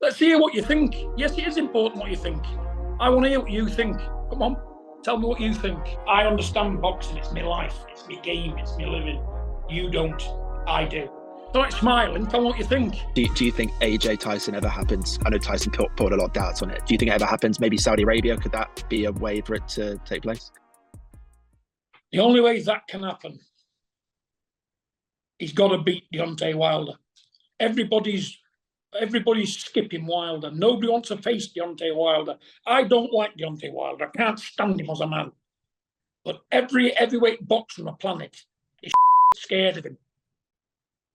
Let's hear what you think. Yes, it is important what you think. I want to hear what you think. Come on, tell me what you think. I understand boxing. It's my life. It's my game. It's my living. You don't. I do. Start smiling. Tell me what you think. Do you think AJ Tyson ever happens? I know Tyson put a lot of doubts on it. Do you think it ever happens? Maybe Saudi Arabia? Could that be a way for it to take place? The only way that can happen, he's got to beat Deontay Wilder. Everybody's skipping Wilder. Nobody wants to face Deontay Wilder. I don't like Deontay Wilder. I can't stand him as a man. But every heavyweight boxer on the planet is scared of him,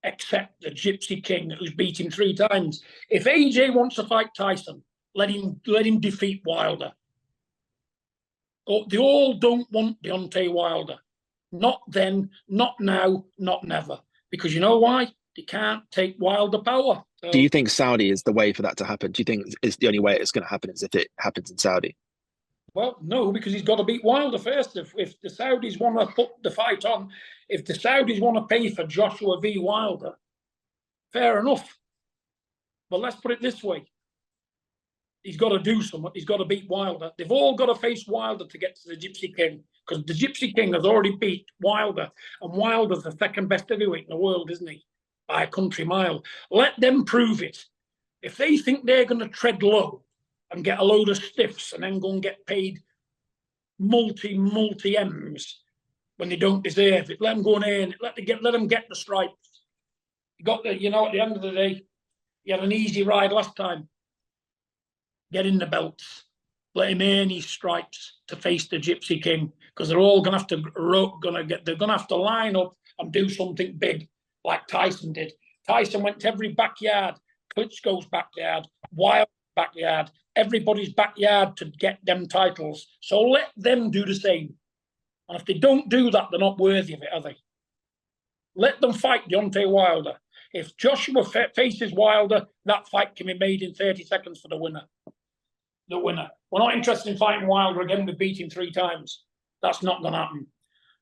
except the Gypsy King who's beat him 3 times. If AJ wants to fight Tyson, let him defeat Wilder. They all don't want Deontay Wilder. Not then, not now, not never. Because you know why? They can't take Wilder power. So, do you think Saudi is the way for that to happen? Do you think it's the only way it's going to happen is if it happens in Saudi? Well, no, because he's got to beat Wilder first. If the Saudis want to put the fight on, if the Saudis want to pay for Joshua v. Wilder, fair enough. But let's put it this way. He's got to do something. He's got to beat Wilder. They've all got to face Wilder to get to the Gypsy King, because the Gypsy King has already beat Wilder, and Wilder's the second best heavyweight in the world, isn't he? By a country mile. Let them prove it. If they think they're going to tread low and get a load of stiffs and then go and get paid multi M's when they don't deserve it, let them go and earn it. Let them get the stripes. At the end of the day, you had an easy ride last time. Get in the belts. Let him earn his stripes to face the Gypsy King, because they're all going to have to line up and do something big, like Tyson did. Tyson went to every backyard, Klitschko's backyard, Wilder's backyard, everybody's backyard to get them titles. So let them do the same. And if they don't do that, they're not worthy of it, are they? Let them fight Deontay Wilder. If Joshua faces Wilder, that fight can be made in 30 seconds for the winner. The winner. We're not interested in fighting Wilder again. We beat him 3 times. That's not going to happen.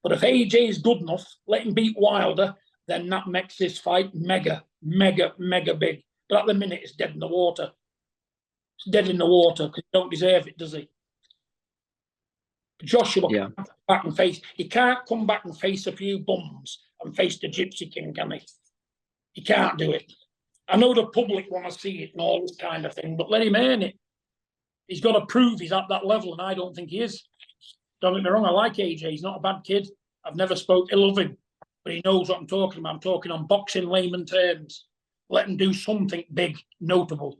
But if AJ is good enough, let him beat Wilder, then that makes this fight mega, mega, mega big. But at the minute, it's dead in the water. It's dead in the water because he don't deserve it, does he? Joshua can't come back and face. He can't come back and face a few bums and face the Gypsy King, can he? He can't do it. I know the public want to see it and all this kind of thing, but let him earn it. He's got to prove he's at that level, and I don't think he is. Don't get me wrong, I like AJ. He's not a bad kid. I've never spoke ill of him, but he knows what I'm talking about. I'm talking on boxing layman terms. Let him do something big, notable.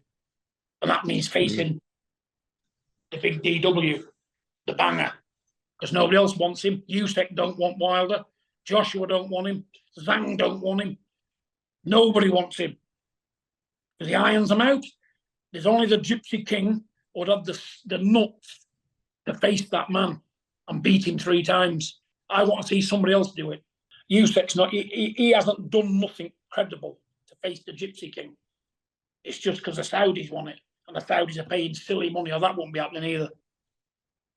And that means facing the big DW, the banger, because nobody else wants him. Usyk don't want Wilder. Joshua don't want him. Zhang don't want him. Nobody wants him. Because he irons them out. There's only the Gypsy King would have the nuts to face that man and beat him 3 times. I want to see somebody else do it. Usyk's not, he hasn't done nothing credible to face the Gypsy King. It's just because the Saudis want it, and the Saudis are paying silly money, or that won't be happening either.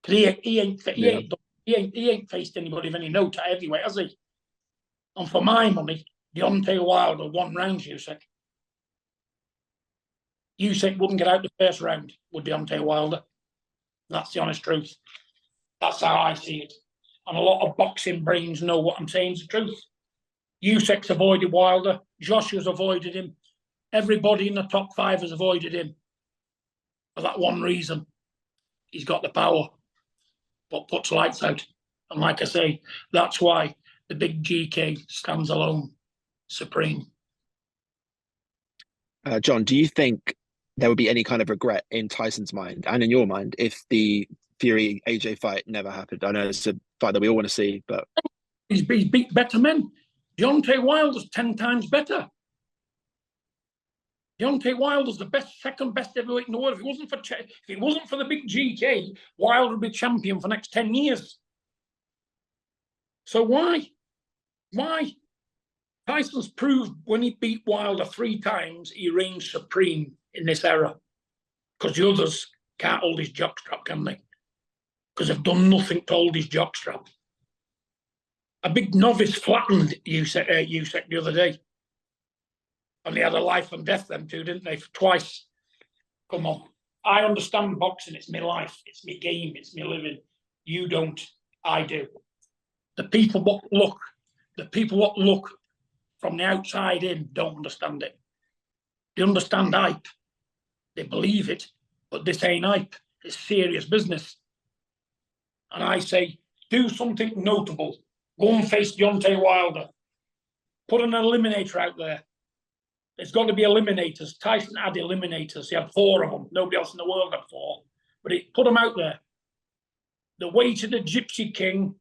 Because he ain't faced anybody of any note at heavyweight, has he? And for my money, Deontay Wilder 1 round Usyk. Usyk wouldn't get out the first round with Deontay Wilder. That's the honest truth. That's how I see it. And a lot of boxing brains know what I'm saying is the truth. Usyk's avoided Wilder. Joshua's avoided him. Everybody in the top 5 has avoided him. For that one reason. He's got the power. But puts lights out. And like I say, that's why the big GK stands alone. Supreme. John, do you think there would be any kind of regret in Tyson's mind and in your mind if the Fury AJ fight never happened? I know it's a fight that we all want to see, but he's beat better men. Deontay Wilder's 10 times better. Deontay Wilder's the second best heavyweight in the world. If it wasn't for the big GK, Wilder would be champion for the next 10 years. So why? Tyson's proved when he beat Wilder 3 times, he reigns supreme in this era. Because the others can't hold his jockstrap, can they? Because they've done nothing to hold his jockstrap. A big novice flattened Usyk the other day. And they had a life and death, them two, didn't they? Twice. Come on. I understand boxing. It's my life. It's my game. It's my living. You don't. I do. The people what look from the outside in don't understand it. They understand hype. They believe it, but this ain't hype. It's serious business. And I say, do something notable. Go and face Deontay Wilder. Put an eliminator out there. There's got to be eliminators. Tyson had eliminators. He had 4 of them. Nobody else in the world had 4. But he put them out there. The way to the Gypsy King,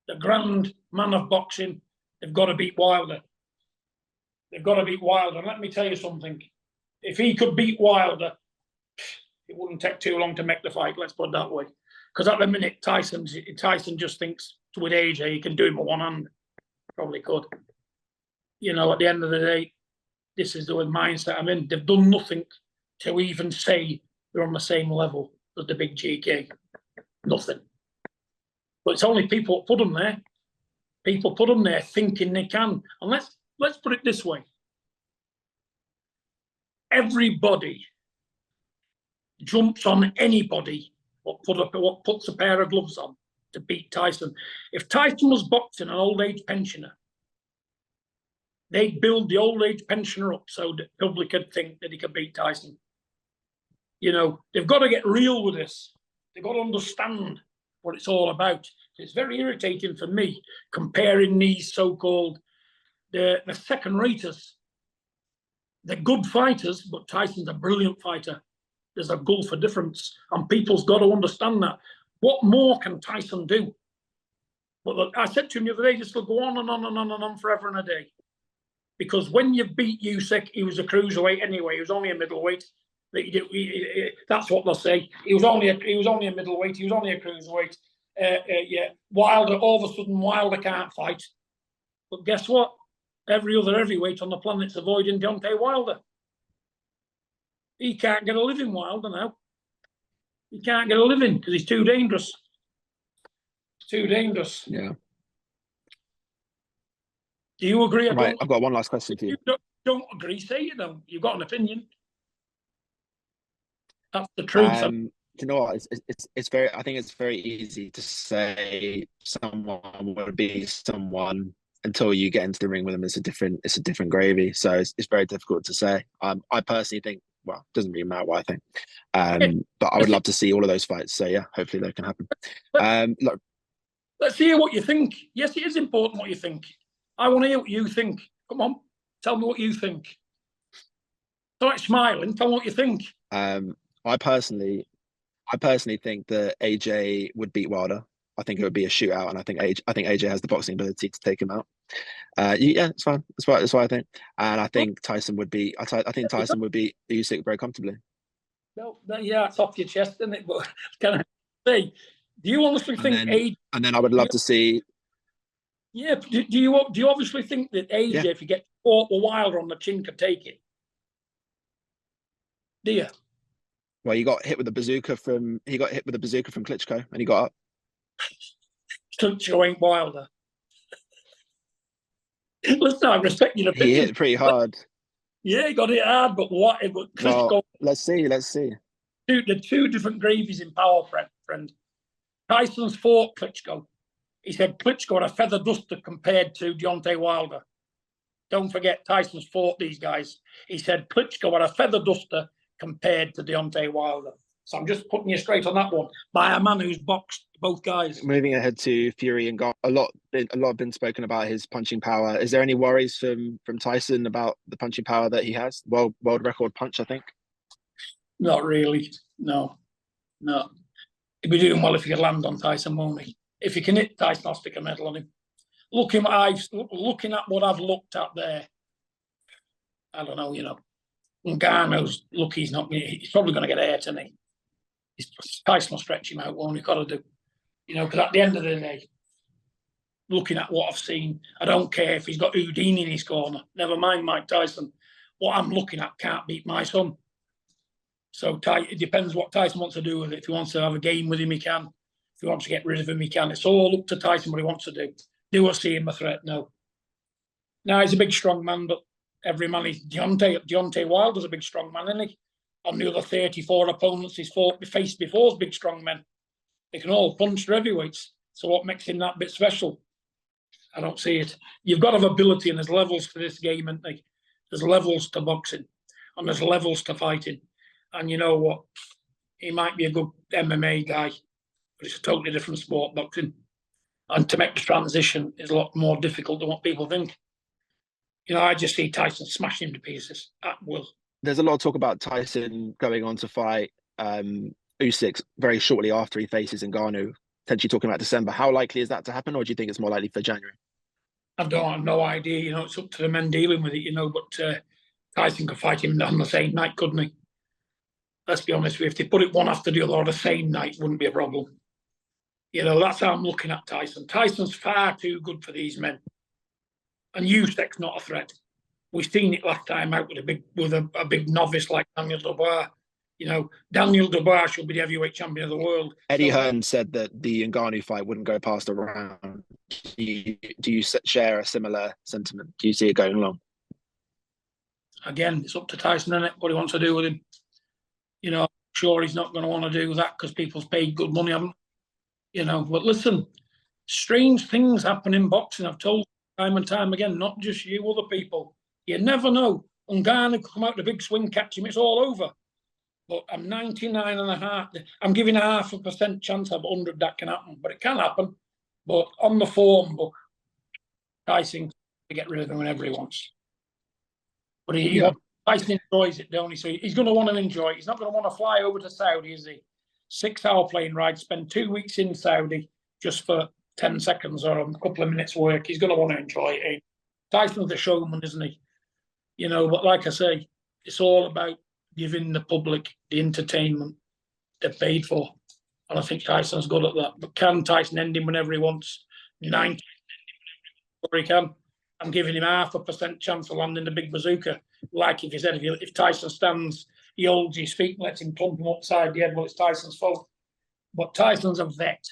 the grand man of boxing, they've got to beat Wilder. They've got to beat Wilder. And let me tell you something. If he could beat Wilder, it wouldn't take too long to make the fight, let's put it that way. Because at the minute, Tyson just thinks with AJ, he can do him with one hand. Probably could. You know, at the end of the day, this is the mindset I'm in. They've done nothing to even say they're on the same level as the big GK. Nothing. But it's only people put them there. People put them there thinking they can. And let's put it this way. Everybody jumps on anybody what puts a pair of gloves on to beat Tyson. If Tyson was boxing an old age pensioner, they'd build the old age pensioner up so that the public could think that he could beat Tyson. You know, they've got to get real with this. They've got to understand what it's all about. It's very irritating for me comparing these so-called the second raters. They're good fighters, but Tyson's a brilliant fighter. There's a gulf of difference, and people's got to understand that. What more can Tyson do? But look, I said to him the other day, this will go on and on and on and on forever and a day. Because when you beat Usyk, he was a cruiserweight anyway. He was only a middleweight. That's what they'll say. He was only a middleweight. He was only a cruiserweight. Yeah, Wilder. All of a sudden, Wilder can't fight. But guess what? Every other heavyweight on the planet's avoiding Deontay Wilder. He can't get a living, Wilder, now. He can't get a living because he's too dangerous. Too dangerous. Yeah. Do you agree? Right, I've got one last question for you. If you don't agree, say you don't. You've got an opinion. That's the truth. You know what? It's very. I think it's very easy to say someone would be someone until you get into the ring with them. It's a different gravy. So it's very difficult to say. I personally think. Well, it doesn't really matter what I think. But I would love to see all of those fights. So yeah, hopefully that can happen. Look, let's hear what you think. Yes, it is important what you think. I want to hear what you think. Come on, tell me what you think. Don't smiling. Tell me what you think. I personally think that AJ would beat Wilder. I think it would be a shootout, and I think AJ has the boxing ability to take him out. Yeah, it's fine. That's what I think. And I think Tyson would beat. I think Tyson would beat Usyk very comfortably. No, yeah, it's off your chest, isn't it? But can I say, do you honestly think AJ? And then I would love to see. Yeah, do you obviously think that AJ, if you get caught with Wilder on the chin, could take it? Do you? Well, he got hit with a bazooka from Klitschko, and he got up. Klitschko ain't Wilder. Listen, I respect your opinion. He hit pretty hard. Yeah, he got hit hard, but what? But Klitschko. Well, let's see. The two different gravies in power, friend. Tyson's fought Klitschko. He said Klitschko had a feather duster compared to Deontay Wilder. Don't forget, Tyson's fought these guys. He said Klitschko had a feather duster compared to Deontay Wilder. So I'm just putting you straight on that one by a man who's boxed both guys. Moving ahead to Fury and Ngannou, a lot been spoken about his punching power. Is there any worries from Tyson about the punching power that he has? World record punch, I think. Not really. No. He'd be doing well if he could land on Tyson, won't he? If he can hit Tyson, I'll stick a medal on him. Looking at what I've looked at there, I don't know, you know. Ngannou's lucky he's probably going to get hurt, isn't he? Tyson will stretch him out, won't he? Got to do. You know, because at the end of the day, looking at what I've seen, I don't care if he's got Houdini in his corner. Never mind Mike Tyson. What I'm looking at can't beat my son. So it depends what Tyson wants to do with it. If he wants to have a game with him, he can. If he wants to get rid of him, he can. It's all up to Tyson what he wants to do. Do I see him a threat? No. Now, he's a big, strong man, but every man is Deontay Wilder's a big, strong man, isn't he? on the other 34 opponents he's faced before as big strong men. They can all punch their heavyweights. So what makes him that bit special? I don't see it. You've got to have ability, and there's levels to this game, and there's levels to boxing, and there's levels to fighting. And you know what? He might be a good MMA guy, but it's a totally different sport, boxing. And to make the transition is a lot more difficult than what people think. You know, I just see Tyson smashing him to pieces at will. There's a lot of talk about Tyson going on to fight Usyk very shortly after he faces Ngannou, potentially talking about December. How likely is that to happen, or do you think it's more likely for January? I don't have no idea. You know, it's up to the men dealing with it, you know, but Tyson could fight him on the same night, couldn't he? Let's be honest with you. If they put it one after the other on the same night, it wouldn't be a problem. You know, that's how I'm looking at Tyson. Tyson's far too good for these men. And Usyk's not a threat. We've seen it last time out with a big novice like Daniel Dubois. You know, Daniel Dubois should be the heavyweight champion of the world. Eddie Hearn said that the Ngannou fight wouldn't go past a round. Do you share a similar sentiment? Do you see it going along? Again, it's up to Tyson, isn't it? What he wants to do with him. You know, I'm sure he's not going to want to do that because people's paid good money, haven't they? You know, but listen, strange things happen in boxing. I've told you time and time again, not just you, other people. You never know. Ngannou could come out the big swing, catch him, it's all over. But I'm 99.5%. I'm giving a 0.5% chance of 100 that can happen, but it can happen. But on the form book, Tyson to get rid of him whenever he wants. But Tyson enjoys it, don't he? So he's going to want to enjoy it. He's not going to want to fly over to Saudi, is he? 6-hour plane ride, spend 2 weeks in Saudi just for 10 seconds or a couple of minutes work. He's going to want to enjoy it. Tyson's a showman, isn't he? You know, but like I say, it's all about giving the public the entertainment they're paid for. And I think Tyson's good at that. But can Tyson end him whenever he wants? 90, where he can. I'm giving him 0.5% chance of landing the big bazooka. Like if he said, if Tyson stands, he holds his feet and lets him plump him upside the head, well, it's Tyson's fault. But Tyson's a vet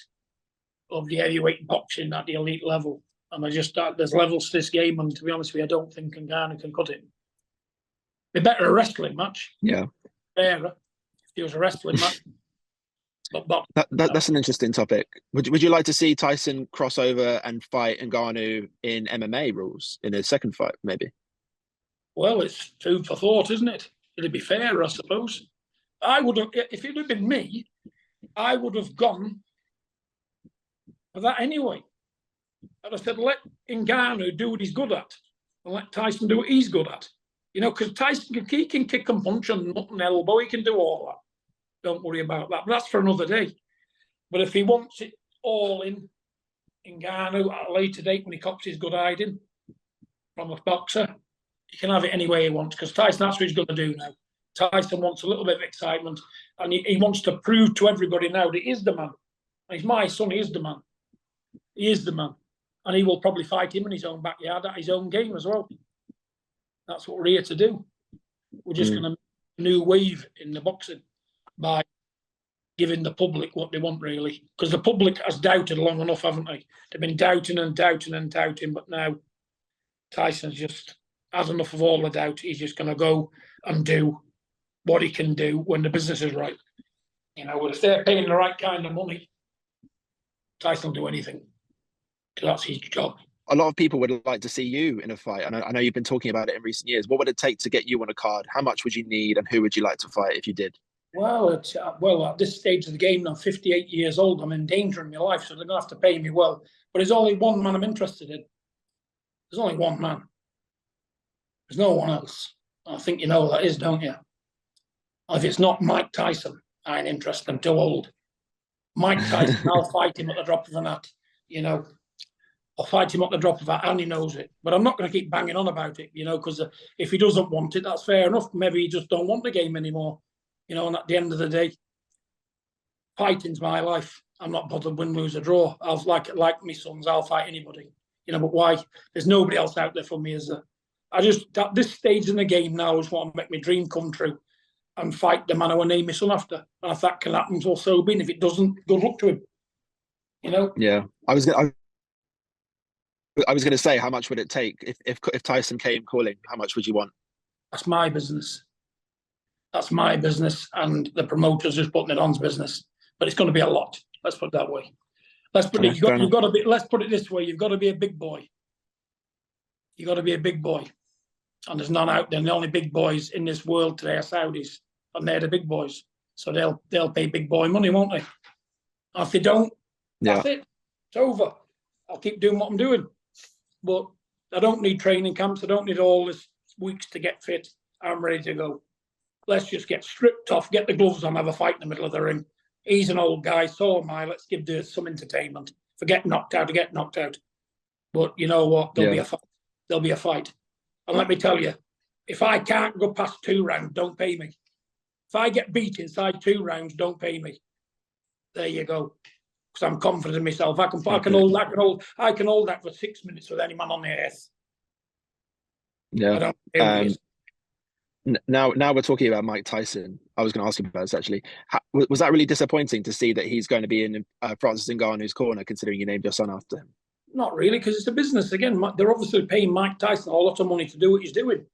of the heavyweight boxing at the elite level. And there's levels to this game. And to be honest with you, I don't think Ngannou can cut it. Be better a wrestling match. Yeah. Fairer if there was a wrestling match. That's an interesting topic. Would you like to see Tyson cross over and fight Ngannou in MMA rules in his second fight, maybe? Well, it's food for thought, isn't it? It'd be fair, I suppose. I would have, if it had been me, I would have gone for that anyway. I'd have said, let Ngannou do what he's good at, and let Tyson do what he's good at. You know, because Tyson he can kick and punch and nut and elbow, he can do all that. Don't worry about that. But that's for another day. But if he wants it all in Ngannou at a later date when he cops his good hiding from a boxer, he can have it any way he wants, because Tyson, that's what he's going to do now. Tyson wants a little bit of excitement, and he wants to prove to everybody now that he is the man. And he's my son, he is the man. He is the man. And he will probably fight him in his own backyard at his own game as well. That's what we're here to do. We're just going to make a new wave in the boxing by giving the public what they want, really. Because the public has doubted long enough, haven't they? They've been doubting and doubting and doubting, but now Tyson's just has enough of all the doubt. He's just going to go and do what he can do when the business is right. You know, if they're paying the right kind of money, Tyson will do anything. Because that's his job. A lot of people would like to see you in a fight. I know you've been talking about it in recent years. What would it take to get you on a card? How much would you need, and who would you like to fight if you did? Well, at this stage of the game, I'm 58 years old. I'm endangering my life, so they're going to have to pay me well. But there's only one man I'm interested in. There's only one man. There's no one else. I think you know who that is, don't you? If it's not Mike Tyson, I ain't interested. I'm too old. Mike Tyson, I'll fight him at the drop of a hat. You know, I'll fight him at the drop of a hat, and he knows it. But I'm not going to keep banging on about it, you know, because if he doesn't want it, that's fair enough. Maybe he just don't want the game anymore. You know, and at the end of the day, fighting's my life. I'm not bothered win, lose, or draw. I'll like my sons, I'll fight anybody. You know, but why? There's nobody else out there for me, is there? I just, at this stage in the game now, is what make my dream come true and fight the man I will name my son after. And if that can happen, well, so be it. If it doesn't, good luck to him. You know? Yeah. I was going to say, how much would it take if Tyson came calling? How much would you want? That's my business. That's my business, and the promoter's just putting it on's business. But it's going to be a lot. Let's put it that way. Let's put it. You've got to be. Let's put it this way. You've got to be a big boy. You've got to be a big boy, and there's none out there. And the only big boys in this world today are Saudis, and they're the big boys. So they'll pay big boy money, won't they? And if they don't, that's it. It's over. I'll keep doing what I'm doing. But I don't need training camps. I don't need all this weeks to get fit. I'm ready to go. Let's just get stripped off, get the gloves on, have a fight in the middle of the ring. He's an old guy, so am I. Let's give there some entertainment. Forget knocked out to get knocked out. But you know what? There'll be a fight. There'll be a fight. And let me tell you, if I can't go past 2 rounds, don't pay me. If I get beat inside 2 rounds, don't pay me. There you go. Because I'm confident in myself. I can hold that for 6 minutes with any man on the earth. Yeah. Now we're talking about Mike Tyson. I was going to ask you about this actually. Was that really disappointing to see that he's going to be in Francis Ngannou's corner, considering you named your son after him? Not really, because it's a business. Again, they're obviously paying Mike Tyson a lot of money to do what he's doing.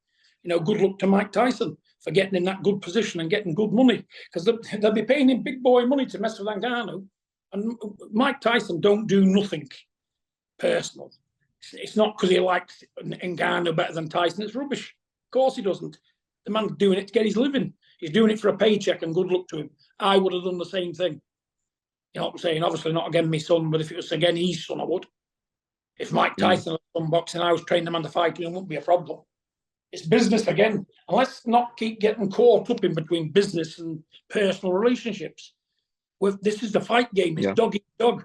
You know, good luck to Mike Tyson for getting in that good position and getting good money, because they'll be paying him big boy money to mess with Ngannou. And Mike Tyson don't do nothing personal. It's not because he likes Ngannou better than Tyson. It's rubbish. Of course he doesn't. The man's doing it to get his living. He's doing it for a paycheck, and good luck to him. I would have done the same thing. You know what I'm saying? Obviously not again my son, but if it was again his son, I would. If Mike Tyson had done boxing, I was training the man to fight, it wouldn't be a problem. It's business again. And let's not keep getting caught up in between business and personal relationships. This is the fight game. It's dog eat dog.